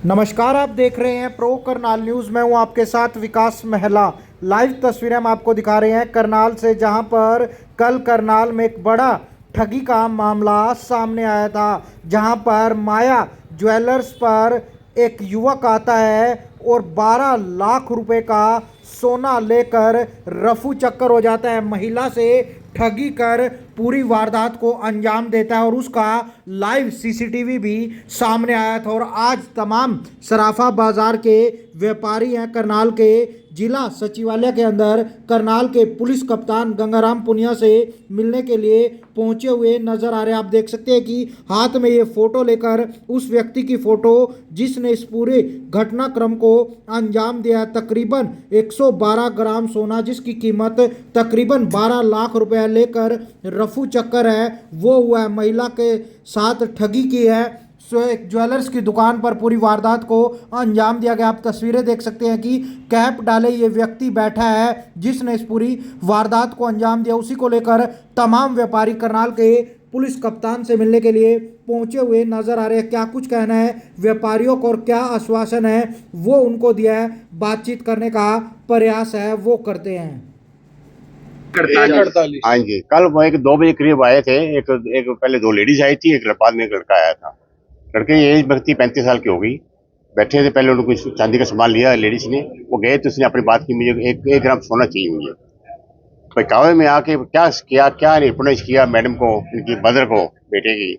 नमस्कार, आप देख रहे हैं प्रो करनाल न्यूज़। मैं हूं आपके साथ विकास महला। लाइव तस्वीरें हम आपको दिखा रहे हैं करनाल से, जहां पर कल करनाल में एक बड़ा ठगी का मामला सामने आया था, जहां पर माया ज्वेलर्स पर एक युवक आता है और 12 लाख रुपए का सोना लेकर रफू चक्कर हो जाता है, महिला से ठगी कर पूरी वारदात को अंजाम देता है और उसका लाइव सीसीटीवी भी सामने आया था। और आज तमाम सराफा बाजार के व्यापारी हैं करनाल के जिला सचिवालय के अंदर करनाल के पुलिस कप्तान गंगाराम पुनिया से मिलने के लिए पहुंचे हुए नजर आ रहे हैं। आप देख सकते हैं कि हाथ में ये फोटो लेकर उस व्यक्ति की फोटो जिसने इस पूरे घटनाक्रम को अंजाम दिया। तकरीबन 112 ग्राम सोना जिसकी कीमत तकरीबन 12 लाख रुपए लेकर रफू चक्कर है वो हुआ है, महिला के साथ ठगी की है। एक ज्वेलर्स की दुकान पर पूरी वारदात को अंजाम दिया गया। आप तस्वीरें देख सकते हैं कि कैप डाले ये व्यक्ति बैठा है जिसने इस पूरी वारदात को अंजाम दिया। उसी को लेकर तमाम व्यापारी करनाल के पुलिस कप्तान से मिलने के लिए पहुंचे हुए नजर आ रहे हैं। क्या कुछ कहना है व्यापारियों को और क्या आश्वासन है वो उनको दिया है, बातचीत करने का प्रयास है वो करते हैं। हाँ जी, कल वो 2 बजे करीब आए थे। एक पहले 2 लेडीज आई थी, एक बाद में एक लड़का आया था। लड़के की एज व्यक्ति 35 साल की हो गई। बैठे थे, पहले उनको चांदी का सामान लिया लेडीज ने। वो गए तो उसने अपनी बात की, मुझे एक ग्राम सोना चाहिए मुझे। बहकावे में आके क्या रिप्रोच किया मैडम को, इनकी मदर को, बेटे की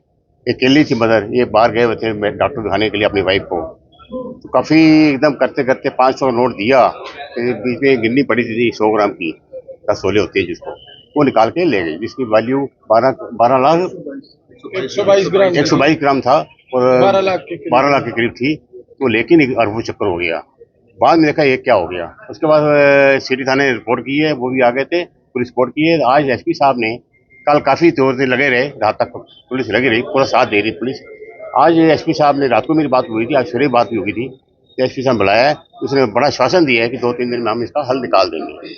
एक अकेली थी मदर, ये बाहर गए हुए थे डॉक्टर दिखाने के लिए अपनी वाइफ को। तो काफी एकदम करते करते 500 नोट दिया, बीच में गिननी पड़ी थी 100 ग्राम की, 10 तोले होते हैं जिसको, वो निकाल के ले गई, जिसकी वैल्यू 12 लाख 122 ग्राम था और 12 लाख के करीब थी। तो लेकिन एक अरबों चक्कर हो गया। बाद में देखा ये क्या हो गया। उसके बाद सिटी थाने रिपोर्ट की है, वो भी आ गए थे, पुलिस रिपोर्ट की है। आज एसपी साहब ने, कल काफी जोर से लगे रहे, रात तक पुलिस लगी रही, पूरा साथ दे रही पुलिस। आज एसपी साहब ने, रात को मेरी बात हुई थी, आज सुबह बात भी हुई थी, एसपी साहब बुलाया है, उसने बड़ा आश्वासन दिया है कि 2-3 दिन में हम इसका हल निकाल देंगे।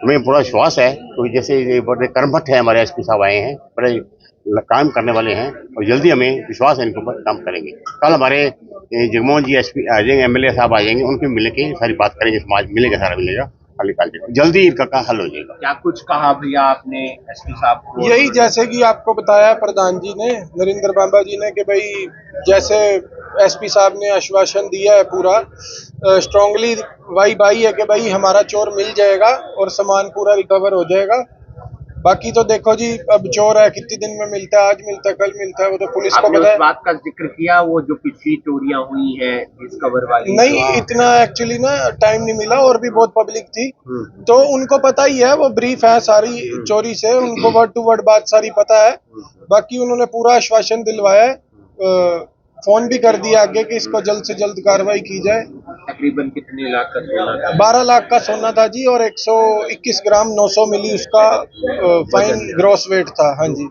हमें पूरा विश्वास है, तो जैसे बड़े कर्मठ है हमारे एसपी साहब आए हैं, बड़े काम करने वाले हैं और जल्दी हमें विश्वास है इनके ऊपर काम करेंगे। कल हमारे जगमोहन जी एसपी आ जाएंगे, एमएलए साहब आ जाएंगे, उनके मिल के सारी बात करेंगे, समाज मिलेगा, सारा मिलेगा, हल निकाल देगा, जल्दी इनका हल हो जाएगा। क्या कुछ कहा भैया आपने एसपी साहब को? यही जैसे कि आपको बताया प्रधान जी ने, नरेंद्र बाबा जी ने, कि भाई जैसे एसपी साहब ने आश्वासन दिया है, पूरा स्ट्रांगली वाइब आई है कि भाई हमारा चोर मिल जाएगा और सामान पूरा रिकवर हो जाएगा। बाकी तो देखो जी, अब चोर है, कितने दिन में मिलता है, आज मिलता है, कल मिलता है, वो तो पुलिस को पता है। बात का जिक्र किया वो जो पिछली चोरियां हुई है डिस्कवर वाली? नहीं, इतना एक्चुअली ना टाइम नहीं मिला, और भी बहुत पब्लिक थी, तो उनको पता ही है, वो ब्रीफ है सारी चोरी से, उनको वर्ड टू वर्ड बात सारी पता है। बाकी उन्होंने पूरा आश्वासन दिलवाया है, फोन भी कर दिया आगे कि इसको जल्द से जल्द कार्रवाई की जाए। तकरीबन कितने लाख का सोना था? 12 लाख का सोना था जी, और 121 ग्राम 900 मिली उसका फाइन ग्रॉस वेट था। हाँ जी,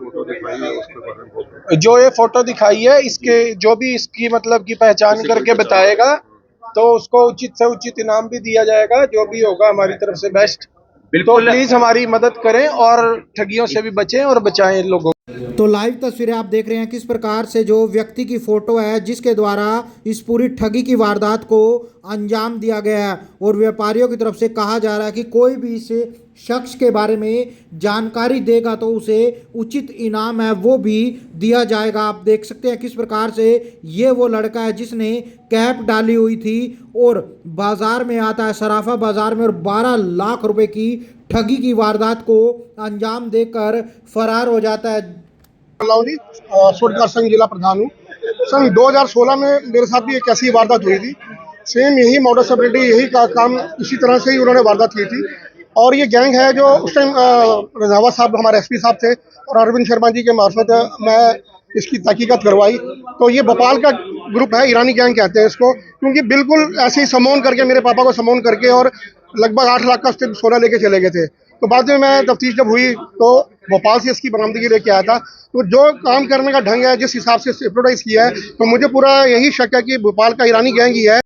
जो ये फोटो दिखाई है, इसके जो भी इसकी मतलब की पहचान करके बताएगा तो उसको उचित से उचित इनाम भी दिया जाएगा, जो भी होगा हमारी तरफ से बेस्ट। तो प्लीज हमारी मदद करें और ठगियों से भी बचें और बचाएं लोगों। तो लाइव तस्वीरें आप देख रहे हैं किस प्रकार से जो व्यक्ति की फोटो है जिसके द्वारा इस पूरी ठगी की वारदात को अंजाम दिया गया है, और व्यापारियों की तरफ से कहा जा रहा है कि कोई भी इस शख्स के बारे में जानकारी देगा तो उसे उचित इनाम है वो भी दिया जाएगा। आप देख सकते हैं किस प्रकार से ये वो लड़का है जिसने कैप डाली हुई थी और बाजार में आता है, सराफा बाजार में, और 12 लाख रुपए की ठगी की वारदात को अंजाम देकर फरार हो जाता है। स्वरोजगार संघ जिला प्रधान हूँ। सन 2016 में मेरे साथ भी एक ऐसी वारदात हुई थी, सेम यही मॉडस ऑपरेंडी, यही काम इसी तरह से ही उन्होंने वारदात की थी। और ये गैंग है जो उस टाइम रंधावा साहब हमारे एसपी साहब थे और अरविंद शर्मा जी के मार्फत मैं इसकी तहकीकात करवाई। तो ये भोपाल का ग्रुप है, ईरानी गैंग कहते हैं इसको, क्योंकि बिल्कुल ऐसे ही समोन करके, मेरे पापा को समोन करके और लगभग 8 लाख का सोना लेके चले गए थे। तो बाद में मैं तफ्तीश जब हुई तो भोपाल से इसकी बरामदगी लेके आया था। तो जो काम करने का ढंग है, जिस हिसाब से एडवर्टाइज किया है, तो मुझे पूरा यही शक है कि भोपाल का ईरानी गैंग ही है।